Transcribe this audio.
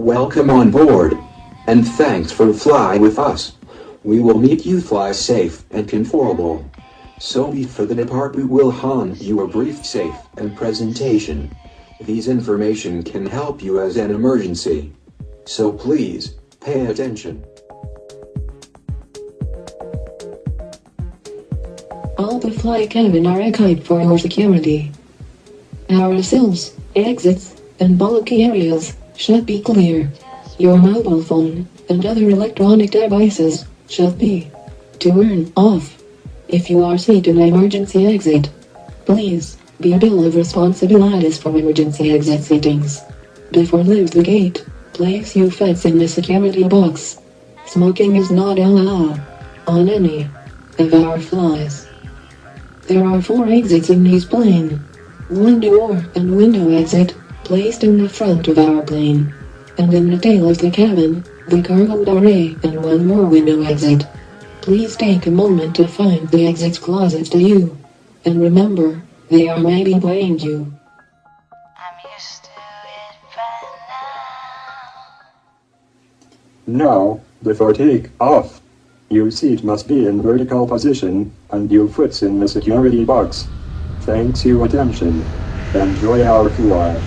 Welcome on board. And thanks for flying with us. We will make you fly safe and comfortable. So before the depart we will hand you a brief safe and presentation. These information can help you as an emergency. So please, pay attention. All the flight cabin are equipped for your security. Our sills, exits, and bulky areas should be clear. Your mobile phone and other electronic devices should be turned off. If you are seated in an emergency exit, please be a bill of responsibilities for emergency exit settings. Before leave the gate, place your pets in the security box. Smoking is not allowed on any of our flights. There are 4 exits in this plane. One door and window exit placed in the front of our plane. And in the tail of the cabin, the cargo array and one more window exit. Please take a moment to find the exits closest to you. And remember, they are maybe behind you. I'm used to it by now. Now, before take off, your seat must be in vertical position, and your foot's in the security box. Thanks your attention. Enjoy our flight.